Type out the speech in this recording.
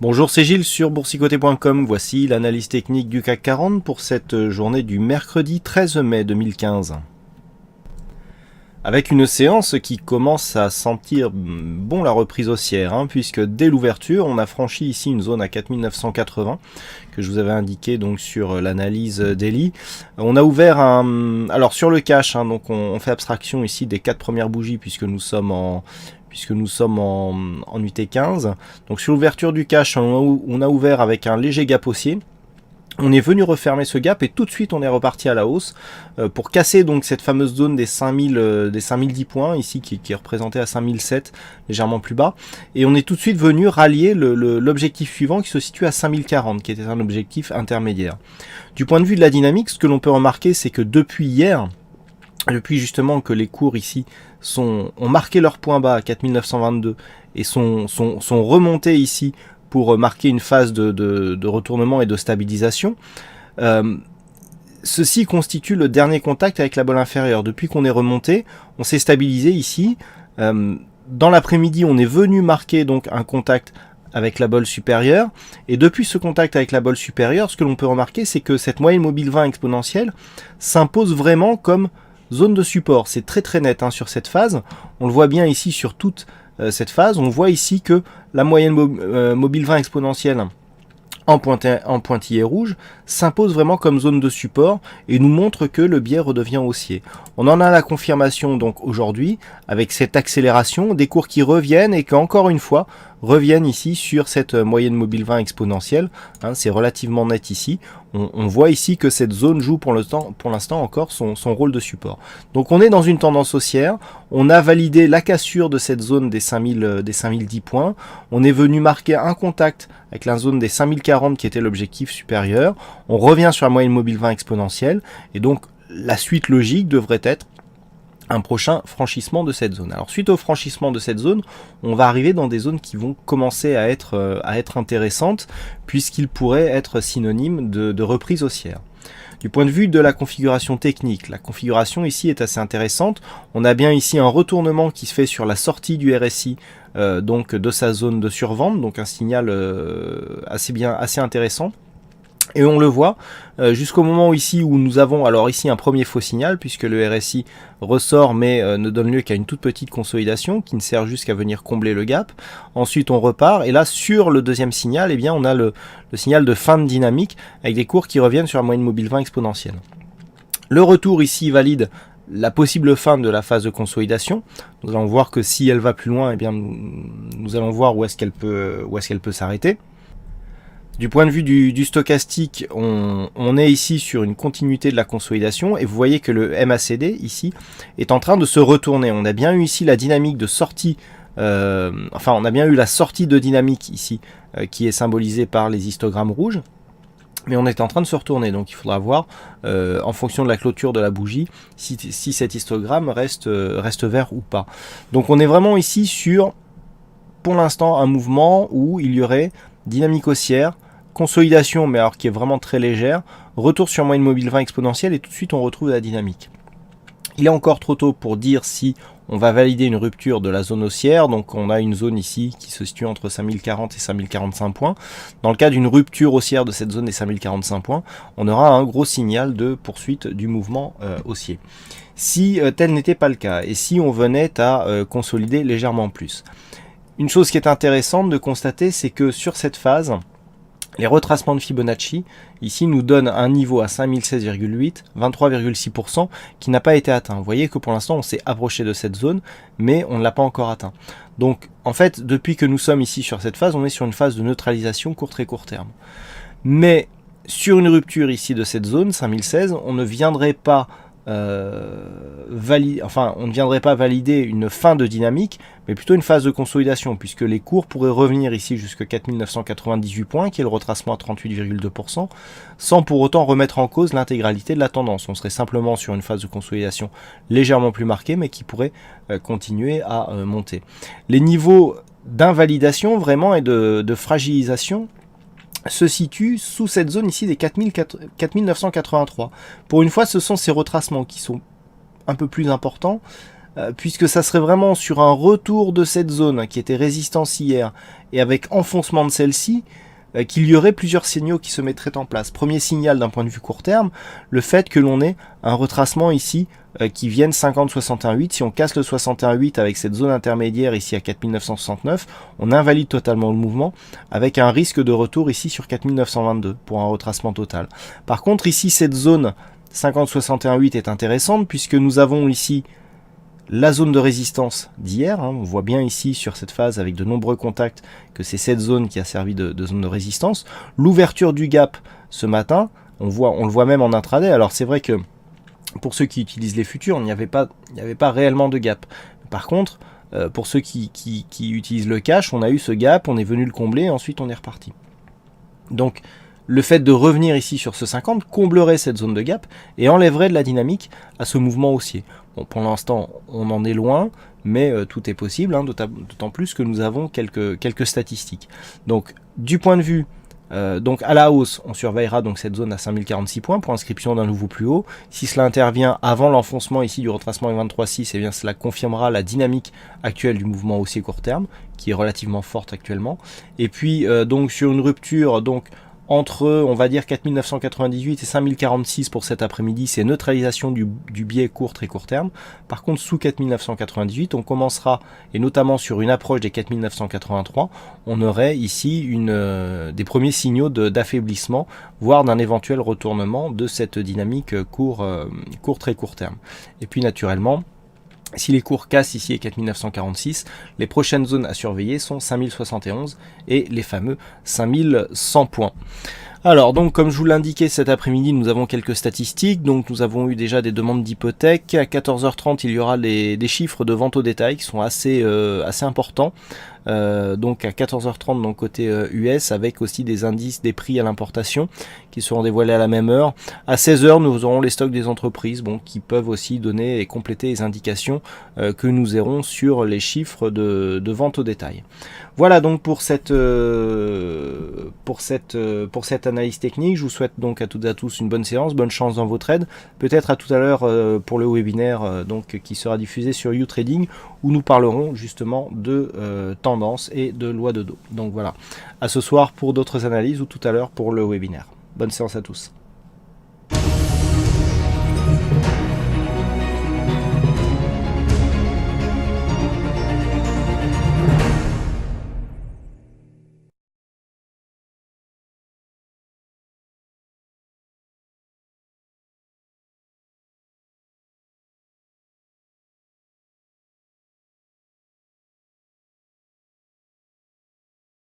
Bonjour, c'est Gilles sur boursicoté.com. Voici l'analyse technique du CAC 40 pour cette journée du mercredi 13 mai 2015. Avec une séance qui commence à sentir bon la reprise haussière, puisque dès l'ouverture, on a franchi ici une zone à 4980 que je vous avais indiqué donc sur l'analyse daily. On a ouvert alors sur le cash, donc on fait abstraction ici des 4 premières bougies puisque nous sommes en UT15. Donc sur l'ouverture du cash, on a ouvert avec un léger gap haussier. On est venu refermer ce gap et tout de suite on est reparti à la hausse pour casser donc cette fameuse zone des 5010 points ici qui est représentée à 5007, légèrement plus bas, et on est tout de suite venu rallier l'objectif suivant qui se situe à 5040 qui était un objectif intermédiaire. Du point de vue de la dynamique, ce que l'on peut remarquer, c'est que depuis hier, depuis justement que les cours ici ont marqué leur point bas à 4922 et sont remontés ici pour marquer une phase de retournement et de stabilisation, ceci constitue le dernier contact avec la bolle inférieure. Depuis qu'on est remonté, on s'est stabilisé ici. Dans l'après-midi, on est venu marquer donc un contact avec la bolle supérieure, et depuis ce contact avec la bolle supérieure, ce que l'on peut remarquer, c'est que cette moyenne mobile 20 exponentielle s'impose vraiment comme zone de support. C'est très très net sur cette phase. On le voit bien ici sur toute cette phase. On voit ici que la moyenne mobile 20 exponentielle en pointillé rouge s'impose vraiment comme zone de support et nous montre que le biais redevient haussier. On en a la confirmation donc aujourd'hui avec cette accélération des cours qui reviennent et qui encore une fois reviennent ici sur cette moyenne mobile 20 exponentielle. C'est relativement net ici. On voit ici que cette zone joue pour l'instant encore son rôle de support. Donc on est dans une tendance haussière. On a validé la cassure de cette zone des 5010 points. On est venu marquer un contact avec la zone des 5040 qui était l'objectif supérieur. On revient sur la moyenne mobile 20 exponentielle. Et donc la suite logique devrait être un prochain franchissement de cette zone. Alors suite au franchissement de cette zone, on va arriver dans des zones qui vont commencer à être intéressantes puisqu'ils pourraient être synonymes de reprise haussière. Du point de vue de la configuration technique, la configuration ici est assez intéressante. On a bien ici un retournement qui se fait sur la sortie du RSI donc de sa zone de survente, donc un signal assez intéressant. Et on le voit jusqu'au moment où nous avons alors ici un premier faux signal puisque le RSI ressort mais ne donne lieu qu'à une toute petite consolidation qui ne sert juste qu'à venir combler le gap. Ensuite on repart et là sur le deuxième signal, on a le signal de fin de dynamique avec des cours qui reviennent sur la moyenne mobile 20 exponentielle. Le retour ici valide la possible fin de la phase de consolidation. Nous allons voir que si elle va plus loin, nous allons voir où est-ce qu'elle peut s'arrêter. Du point de vue du stochastique, on est ici sur une continuité de la consolidation et vous voyez que le MACD ici est en train de se retourner. On a bien eu ici la dynamique de sortie, on a bien eu la sortie de dynamique ici qui est symbolisée par les histogrammes rouges. Mais on est en train de se retourner, donc il faudra voir en fonction de la clôture de la bougie si cet histogramme reste vert ou pas. Donc on est vraiment ici sur, pour l'instant, un mouvement où il y aurait dynamique haussière, consolidation mais alors qui est vraiment très légère, retour sur moyenne mobile 20 exponentielle et tout de suite on retrouve la dynamique. Il est encore trop tôt pour dire si on va valider une rupture de la zone haussière, donc on a une zone ici qui se situe entre 5040 et 5045 points. Dans le cas d'une rupture haussière de cette zone des 5045 points, on aura un gros signal de poursuite du mouvement haussier. Si tel n'était pas le cas et si on venait à consolider légèrement plus, une chose qui est intéressante de constater, c'est que sur cette phase, les retracements de Fibonacci, ici, nous donnent un niveau à 5016,8, 23,6%, qui n'a pas été atteint. Vous voyez que pour l'instant, on s'est approché de cette zone, mais on ne l'a pas encore atteint. Donc, en fait, depuis que nous sommes ici sur cette phase, on est sur une phase de neutralisation très court terme. Mais, sur une rupture ici de cette zone, 5016, on ne viendrait pas valider une fin de dynamique, mais plutôt une phase de consolidation, puisque les cours pourraient revenir ici jusqu'à 4998 points, qui est le retracement à 38,2%, sans pour autant remettre en cause l'intégralité de la tendance. On serait simplement sur une phase de consolidation légèrement plus marquée, mais qui pourrait continuer à monter. Les niveaux d'invalidation vraiment et de fragilisation se situe sous cette zone ici des 4983. Pour une fois, ce sont ces retracements qui sont un peu plus importants puisque ça serait vraiment sur un retour de cette zone qui était résistance hier, et avec enfoncement de celle-ci, qu'il y aurait plusieurs signaux qui se mettraient en place. Premier signal d'un point de vue court terme, le fait que l'on ait un retracement ici qui vienne 50-61-8. Si on casse le 61-8 avec cette zone intermédiaire ici à 4969, on invalide totalement le mouvement avec un risque de retour ici sur 4922 pour un retracement total. Par contre ici cette zone 50-61-8 est intéressante puisque nous avons ici la zone de résistance d'hier, hein, on voit bien ici sur cette phase avec de nombreux contacts que c'est cette zone qui a servi de zone de résistance. L'ouverture du gap ce matin, on le voit même en intraday. Alors c'est vrai que pour ceux qui utilisent les futurs, il n'y avait pas réellement de gap. Par contre, pour ceux qui utilisent le cash, on a eu ce gap, on est venu le combler et ensuite on est reparti. Donc le fait de revenir ici sur ce 50 comblerait cette zone de gap et enlèverait de la dynamique à ce mouvement haussier. Bon, pour l'instant, on en est loin, mais tout est possible, hein, d'autant plus que nous avons quelques statistiques. Donc, du point de vue, donc à la hausse, on surveillera donc cette zone à 5046 points pour inscription d'un nouveau plus haut. Si cela intervient avant l'enfoncement ici du retracement M23.6, eh bien cela confirmera la dynamique actuelle du mouvement haussier court terme, qui est relativement forte actuellement. Et puis, donc sur une rupture, donc entre, on va dire, 4998 et 5046 pour cet après-midi, c'est neutralisation du biais très court terme. Par contre, sous 4998, on commencera, et notamment sur une approche des 4983, on aurait ici des premiers signaux d'affaiblissement, voire d'un éventuel retournement de cette dynamique très court terme. Et puis naturellement, si les cours cassent ici à 4946, les prochaines zones à surveiller sont 5071 et les fameux 5100 points. Alors donc comme je vous l'indiquais cet après-midi, nous avons quelques statistiques. Donc nous avons eu déjà des demandes d'hypothèques. À 14h30, il y aura des chiffres de vente au détail qui sont assez importants. Donc à 14h30 donc côté US, avec aussi des indices des prix à l'importation qui seront dévoilés à la même heure. À 16h, nous aurons les stocks des entreprises qui peuvent aussi donner et compléter les indications que nous aurons sur les chiffres de vente au détail. Voilà donc pour cette analyse technique. Je vous souhaite donc à toutes et à tous une bonne séance, bonne chance dans vos trades. Peut-être à tout à l'heure pour le webinaire qui sera diffusé sur YouTrading, où nous parlerons justement de tendance et de loi de Dow. Donc voilà, à ce soir pour d'autres analyses ou tout à l'heure pour le webinaire. Bonne séance à tous.